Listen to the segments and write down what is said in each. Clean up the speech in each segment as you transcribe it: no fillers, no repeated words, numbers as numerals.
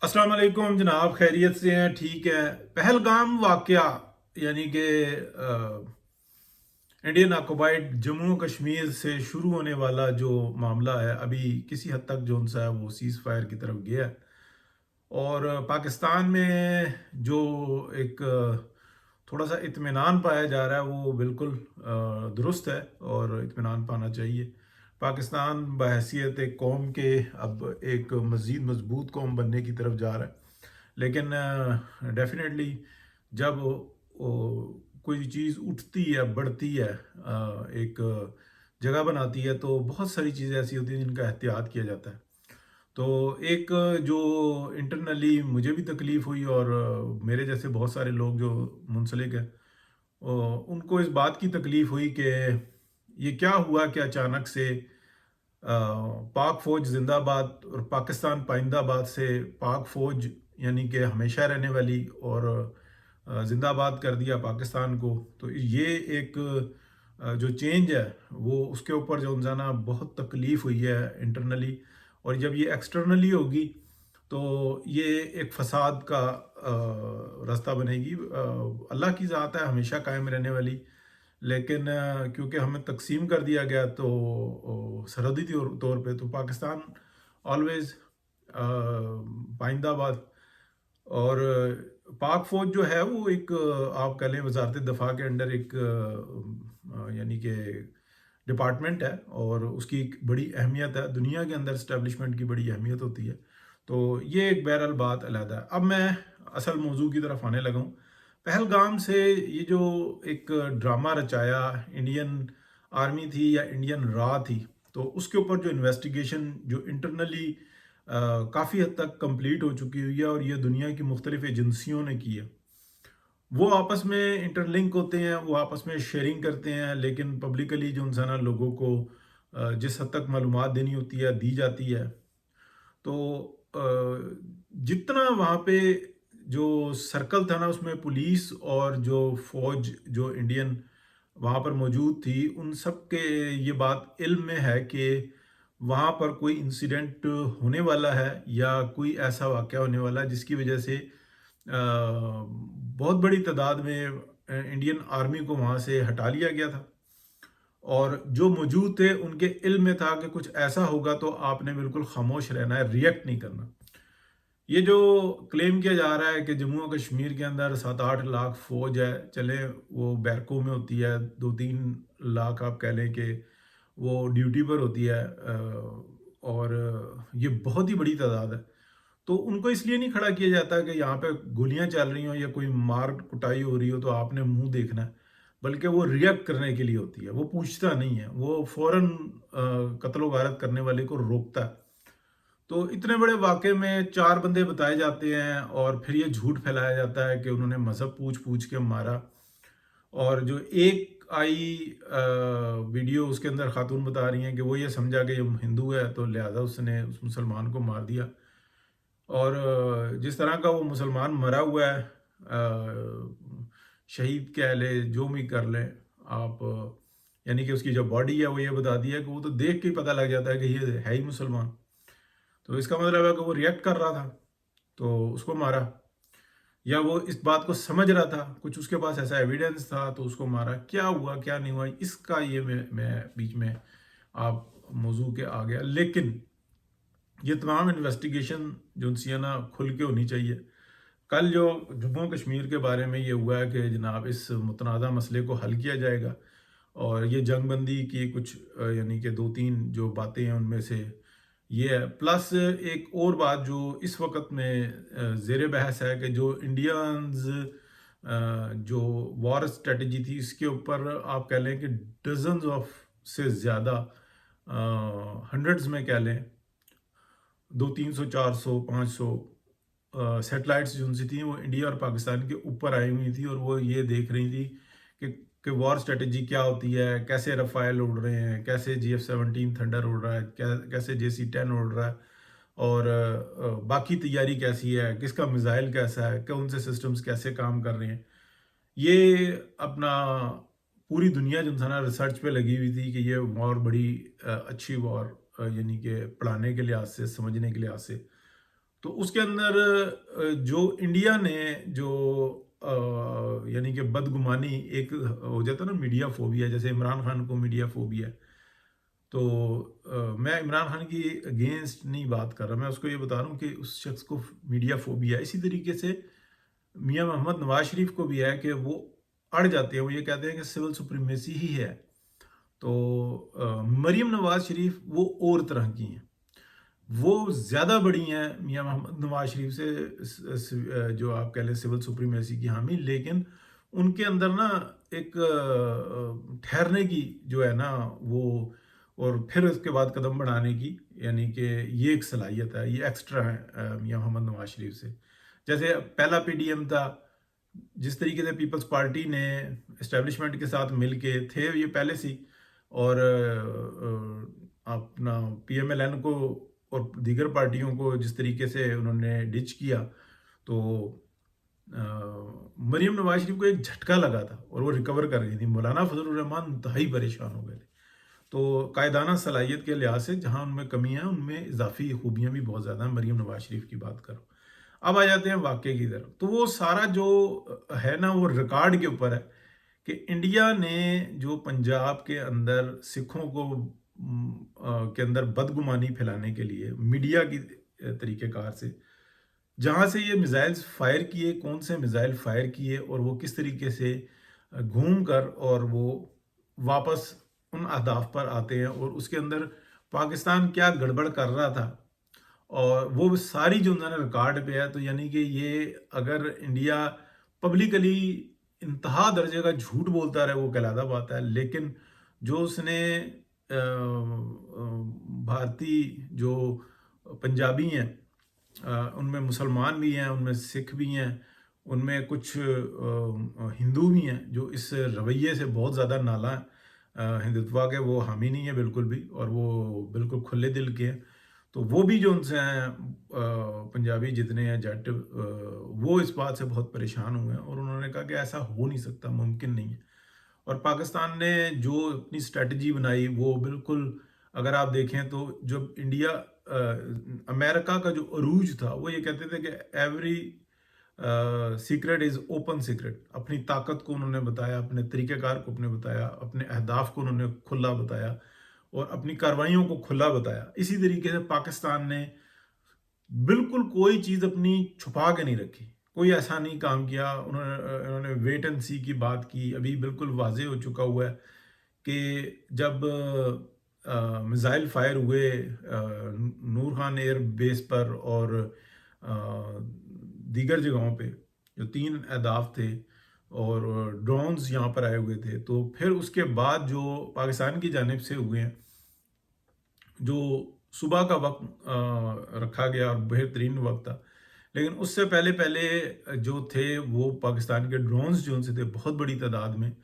अस्सलाम वालेकुम जनाब, खैरियत से हैं? ठीक है। पहलगाम वाकया यानी कि इंडियन ऑक्युपाइड जम्मू कश्मीर से शुरू होने वाला जो मामला है, अभी किसी हद तक जो सा है वो सीज़ फायर की तरफ गया है। और पाकिस्तान में जो एक थोड़ा सा इत्मीनान पाया जा रहा है वो बिल्कुल दुरुस्त है और इत्मीनान पाना चाहिए। पाकिस्तान बहैसियत एक कौम के अब एक मज़ीद मजबूत कौम बनने की तरफ जा रहा है। लेकिन डेफिनेटली जब कोई चीज़ उठती है, बढ़ती है, एक जगह बनाती है, तो बहुत सारी चीज़ें ऐसी होती हैं जिनका एहतियात किया जाता है। तो एक जो इंटरनली मुझे भी तकलीफ़ हुई और मेरे जैसे बहुत सारे लोग जो मुंसलिक हैं, उनको इस बात की तकलीफ़ हुई कि ये क्या हुआ कि अचानक से पाक फ़ौज ज़िंदाबाद और पाकिस्तान पाइंदाबाद से पाक फ़ौज यानी कि हमेशा रहने वाली और ज़िंदाबाद कर दिया पाकिस्तान को। तो ये एक जो चेंज है वो उसके ऊपर जो है ना बहुत तकलीफ़ हुई है इंटरनली। और जब ये एक्सटर्नली होगी तो ये एक फसाद का रास्ता बनेगी। अल्लाह की ज़ात है हमेशा कायम रहने वाली। लेकिन क्योंकि हमें तकसीम कर दिया गया तो सरहदी तौर तौर पे तो पाकिस्तान ऑलवेज़ पाइंदाबाद। और पाक फ़ौज जो है वो एक आप कह लें वज़ारत दिफ़ा के अंडर एक यानी कि डिपार्टमेंट है और उसकी एक बड़ी अहमियत है। दुनिया के अंदर इस्टेब्लिशमेंट की बड़ी अहमियत होती है। तो ये एक बहरहाल बात अलहदा है। अब मैं असल मौजू की तरफ आने लगा हूँ। पहलगाम से ये जो एक ड्रामा रचाया इंडियन आर्मी थी या इंडियन रॉ थी, तो उसके ऊपर जो इन्वेस्टिगेशन जो इंटरनली काफ़ी हद तक कंप्लीट हो चुकी हुई है और ये दुनिया की मुख्तलिफ एजेंसियों ने की है। वो आपस में इंटरलिंक होते हैं, वो आपस में शेयरिंग करते हैं, लेकिन पब्लिकली जो इंसान है लोगों को जिस हद तक मालूमात देनी होती है दी जाती है। तो जितना वहाँ पे जो सर्कल था ना उसमें पुलिस और जो फौज जो इंडियन वहाँ पर मौजूद थी उन सब के ये बात इल्म में है कि वहाँ पर कोई इंसिडेंट होने वाला है या कोई ऐसा वाक़या होने वाला है जिसकी वजह से बहुत बड़ी तादाद में इंडियन आर्मी को वहाँ से हटा लिया गया था। और जो मौजूद थे उनके इल्म में था कि कुछ ऐसा होगा तो आपने बिल्कुल खामोश रहना है, रिएक्ट नहीं करना। ये जो क्लेम किया जा रहा है कि जम्मू और कश्मीर के अंदर 7-8 लाख फ़ौज है, चले वो बैरकों में होती है, 2-3 लाख आप कह लें कि वो ड्यूटी पर होती है, और ये बहुत ही बड़ी तादाद है। तो उनको इसलिए नहीं खड़ा किया जाता कि यहाँ पे गोलियां चल रही हो या कोई मार कुटाई हो रही हो तो आपने मुंह देखना है, बल्कि वो रिएक्ट करने के लिए होती है। वो पूछता नहीं है, वो फौरन कत्लो गारत करने वाले को रोकता है। तो इतने बड़े वाक़े में 4 बंदे बताए जाते हैं और फिर ये झूठ फैलाया जाता है कि उन्होंने मज़हब पूछ-पूछ के मारा। और जो एक आई वीडियो उसके अंदर खातून बता रही हैं कि वो ये समझा कि ये हिंदू है तो लिहाज़ा उसने उस मुसलमान को मार दिया। और जिस तरह का वो मुसलमान मरा हुआ है, शहीद कह लें, जो भी कर लें आप, यानी कि उसकी जो बॉडी है वो ये बता दिया कि वो तो देख के ही पता लग जाता है कि ये है ही मुसलमान। तो इसका मतलब है कि वो रिएक्ट कर रहा था, तो उसको मारा। या वो इस बात को समझ रहा था, कुछ उसके पास ऐसा एविडेंस था तो उसको मारा। क्या हुआ, क्या नहीं हुआ, इसका ये मैं बीच में आप मौजू के आ गया। लेकिन ये तमाम इन्वेस्टिगेशन जो सी है ना खुल के होनी चाहिए। कल जो जम्मू कश्मीर के बारे में ये हुआ है कि जनाब इस मुतनाज़ा मसले को हल किया जाएगा और ये जंगबंदी की कुछ यानी कि 2-3 जो बातें हैं उनमें से ये है। प्लस एक और बात जो इस वक़्त में ज़ेर बहस है कि जो इंडियंस जो वॉर स्ट्रेटजी थी इसके ऊपर आप कह लें कि डज़न्स ऑफ से ज़्यादा, हंड्रेड्स में कह लें, 200, 300, 400, 500 सैटेलाइट्स जो उनसी थी वो इंडिया और पाकिस्तान के ऊपर आई हुई थी और वो ये देख रही थी कि वॉर स्ट्रेटजी क्या होती है, कैसे रफ़ाइल उड़ रहे हैं, कैसे GF-17 थंडर उड़ रहा है, कैसे JC-10 उड़ रहा है, और बाकी तैयारी कैसी है, किसका मिज़ाइल कैसा है, कौन से सिस्टम्स कैसे काम कर रहे हैं। ये अपना पूरी दुनिया जो है ना रिसर्च पे लगी हुई थी कि ये वॉर बड़ी अच्छी वॉर, यानी कि पढ़ाने के लिहाज से, समझने के लिहाज से। तो उसके अंदर जो इंडिया ने जो यानी कि बदगुमानी एक हो जाता है ना, मीडिया फोबिया, जैसे इमरान खान को मीडिया फोबिया है। तो मैं इमरान खान की अगेंस्ट नहीं बात कर रहा, मैं उसको ये बता रहा हूँ कि उस शख्स को मीडिया फोबिया है। इसी तरीके से मियाँ मोहम्मद नवाज शरीफ को भी है कि वो अड़ जाते हैं, वो ये कहते हैं कि सिविल सुप्रीमेसी ही है। तो मरीम नवाज शरीफ वो और तरह की हैं, वो ज़्यादा बड़ी हैं मियाँ मोहम्मद नवाज शरीफ से, जो आप कह लें सिविल सुप्रीमेसी की हामी। लेकिन उनके अंदर ना एक ठहरने की जो है ना वो, और फिर उसके बाद कदम बढ़ाने की, यानी कि ये एक सलाहियत है, ये एक्स्ट्रा है मियाँ मोहम्मद नवाज शरीफ से। जैसे पहला पीडीएम था, जिस तरीके से पीपल्स पार्टी ने एस्टेब्लिशमेंट के साथ मिल के थे ये पहले से ही, और अपना पीएमएलएन को और दीगर पार्टियों को जिस तरीके से उन्होंने डिच किया, तो मरीम नवाज शरीफ को एक झटका लगा था और वो रिकवर कर गई थी। मौलाना फजलुर रहमान इंतहाई परेशान हो गए थे। तो कायदाना सलाहियत के लिहाज से जहाँ उनमें कमी है, उनमें इजाफी खूबियाँ भी बहुत ज़्यादा हैं। मरीम नवाज शरीफ की बात करो, अब आ जाते हैं वाक़े की तरफ। तो वो सारा जो है ना, वो रिकॉर्ड के ऊपर है कि इंडिया ने जो पंजाब के अंदर सिखों को के अंदर बदगुमानी फैलाने के लिए मीडिया की तरीक़ेकार से, जहाँ से ये मिज़ाइल्स फायर किए, कौन से मिज़ाइल फायर किए और वो किस तरीके से घूम कर और वो वापस उन अहदाफ पर आते हैं, और उसके अंदर पाकिस्तान क्या गड़बड़ कर रहा था, और वो सारी जो उन्होंने रिकॉर्ड पे है। तो यानी कि ये अगर इंडिया पब्लिकली इंतहा दर्जे का झूठ बोलता रहे वो कहलादा बात है, लेकिन जो उसने भारतीय जो पंजाबी हैं, उनमें मुसलमान भी हैं, उनमें सिख भी हैं, उनमें कुछ हिंदू भी हैं जो इस रवैये से बहुत ज़्यादा नाला हैं, हिंदुत्व के वो हामी नहीं है बिल्कुल भी, और वो बिल्कुल खुले दिल के हैं। तो वो भी जो उनसे हैं पंजाबी जितने हैं जट, वो इस बात से बहुत परेशान हुए हैं, और उन्होंने कहा कि ऐसा हो नहीं सकता, मुमकिन नहीं है। और पाकिस्तान ने जो अपनी स्ट्रेटजी बनाई वो बिल्कुल, अगर आप देखें तो जब इंडिया अमेरिका का जो अरूज था, वो ये कहते थे कि every secret is open secret. अपनी ताकत को उन्होंने बताया, अपने तरीक़ेकार को अपने बताया, अपने अहदाफ को उन्होंने खुला बताया और अपनी कार्रवाइयों को खुला बताया। इसी तरीके से पाकिस्तान ने बिल्कुल कोई चीज़ अपनी छुपा के नहीं रखी, कोई ऐसा नहीं काम किया। उन्होंने वेट एंड सी की बात की। अभी बिल्कुल वाज़ेह हो चुका हुआ है कि जब मिज़ाइल फायर हुए नूर खान एयर बेस पर और दीगर जगहों पे, जो 3 अहदाफ थे, और ड्रोन्स यहाँ पर आए हुए थे, तो फिर उसके बाद जो पाकिस्तान की जानिब से हुए हैं, जो सुबह का वक्त रखा गया और बेहतरीन वक्त था, लेकिन उससे पहले पहले जो थे वो पाकिस्तान के ड्रोन्स जो उनसे थे बहुत बड़ी तादाद में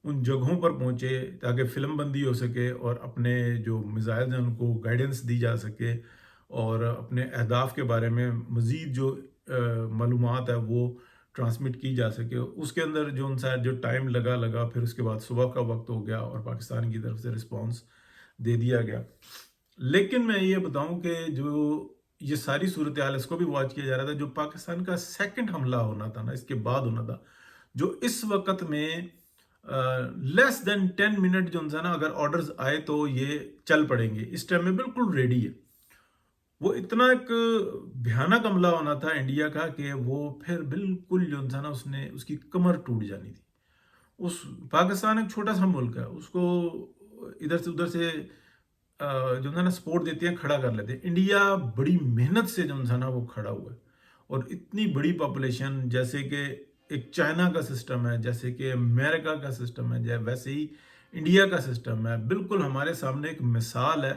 उन जगहों पर पहुंचे ताकि फिल्म बंदी हो सके और अपने जो मिज़ाइल हैं उनको गाइडेंस दी जा सके, और अपने अहदाफ के बारे में मज़ीद जो मालूमात है वो ट्रांसमिट की जा सके। उसके अंदर जो उनसा जो टाइम लगा फिर उसके बाद सुबह का वक्त हो गया और पाकिस्तान की तरफ से रिस्पॉन्स दे दिया गया। लेकिन मैं ये बताऊं कि जो ये सारी सूरत हाल, इसको भी वॉच किया जा रहा था, जो पाकिस्तान का सेकंड हमला होना था ना, इसके बाद होना था, जो इस वक्त में लेस देन 10 मिनट जो है ना, अगर ऑर्डर्स आए तो ये चल पड़ेंगे, इस टाइम में बिल्कुल रेडी है। वो इतना एक भयानक हमला होना था इंडिया का कि वो फिर बिल्कुल जो है ना, उसने उसकी कमर टूट जानी थी। उस पाकिस्तान एक छोटा सा मुल्क है, उसको इधर से उधर से जो है ना सपोर्ट देते हैं, खड़ा कर लेते हैं। इंडिया बड़ी मेहनत से जो है ना वो खड़ा हुआ है, और इतनी बड़ी पॉपुलेशन, जैसे कि एक चाइना का सिस्टम है, जैसे कि अमेरिका का सिस्टम है, वैसे ही इंडिया का सिस्टम है। बिल्कुल हमारे सामने एक मिसाल है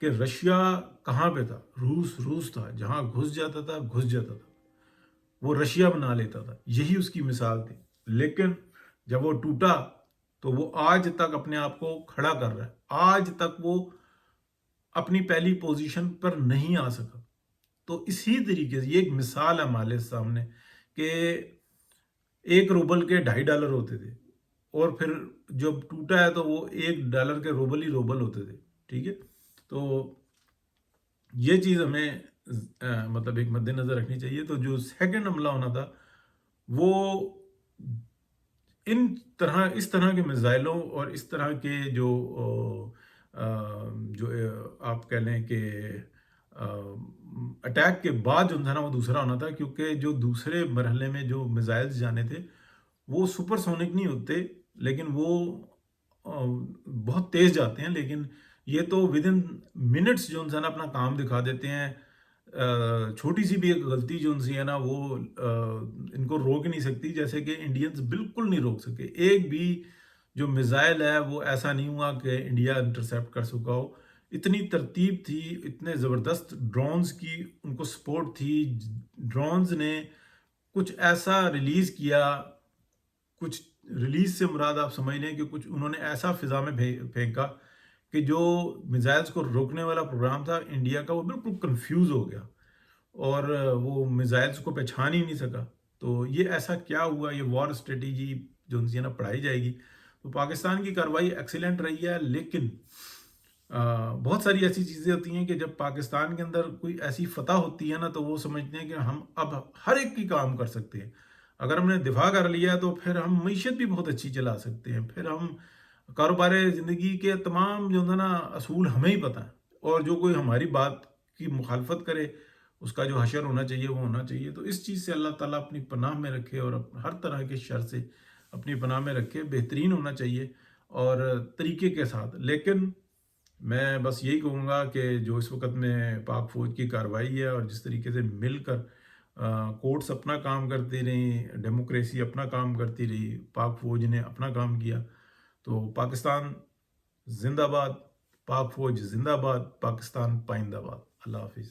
कि रशिया कहाँ पे था, रूस रूस था, जहाँ घुस जाता था घुस जाता था, वो रशिया बना लेता था, यही उसकी मिसाल थी। लेकिन जब वो टूटा तो वो आज तक अपने आप को खड़ा कर रहा है, आज तक वो अपनी पहली पोजीशन पर नहीं आ सका। तो इसी तरीके से ये एक मिसाल है हमारे सामने कि 1 रूबल के $2.5 होते थे, और फिर जब टूटा है तो वो $1 के रूबल ही रूबल होते थे। ठीक है, तो ये चीज़ हमें मतलब एक मद्देनज़र रखनी चाहिए। तो जो सेकंड हमला होना था, वो इस तरह के मिज़ाइलों और इस तरह के जो आप कह लें कि अटैक के बाद जो था ना, वो दूसरा होना था, क्योंकि जो दूसरे मरहले में जो मिज़ाइल्स जाने थे, वो सुपरसोनिक नहीं होते, लेकिन वो बहुत तेज़ जाते हैं। लेकिन ये तो विद इन मिनट्स जो है ना अपना काम दिखा देते हैं। छोटी सी भी एक गलती जो सी है ना, वो इनको रोक नहीं सकती, जैसे कि इंडियंस बिल्कुल नहीं रोक सके। एक भी जो मिसाइल है वो ऐसा नहीं हुआ कि इंडिया इंटरसेप्ट कर सका हो। इतनी तरतीब थी, इतने ज़बरदस्त ड्रोन्स की उनको सपोर्ट थी। ड्रोन्स ने कुछ ऐसा रिलीज़ किया, कुछ रिलीज़ से मुराद आप समझ लें कि कुछ उन्होंने ऐसा फ़िज़ा में फेंका कि जो मिसाइल्स को रोकने वाला प्रोग्राम था इंडिया का, वो बिल्कुल कंफ्यूज हो गया और वो मिसाइल्स को पहचान ही नहीं सका। तो ये ऐसा क्या हुआ, ये वॉर स्ट्रेटेजी जो उनसे ना पढ़ाई जाएगी। तो पाकिस्तान की कार्रवाई एक्सीलेंट रही है, लेकिन बहुत सारी ऐसी चीज़ें होती हैं कि जब पाकिस्तान के अंदर कोई ऐसी फतह होती है ना, तो वो समझते हैं कि हम अब हर एक की काम कर सकते हैं। अगर हमने दिफा कर लिया तो फिर हम मीशत भी बहुत अच्छी चला सकते हैं, फिर हम कारोबार ज़िंदगी के तमाम जो है ना असूल हमें ही पता है, और जो कोई हमारी बात की मुखालफत करे, उसका जो हशर होना चाहिए वो होना चाहिए। तो इस चीज़ से अल्लाह ताला अपनी पनाह में रखे और हर तरह के शर से अपनी पनाह में रखे। बेहतरीन होना चाहिए और तरीके के साथ। लेकिन मैं बस यही कहूँगा कि जो इस वक्त में पाक फ़ौज की कार्रवाई है, और जिस तरीके से मिलकर कोर्ट्स अपना काम करती रहीं, डेमोक्रेसी अपना काम करती रही, पाक फ़ौज ने अपना काम किया, तो पाकिस्तान जिंदाबाद, पाक फ़ौज जिंदाबाद, पाकिस्तान पाइंदाबाद। अल्लाह हाफिज़।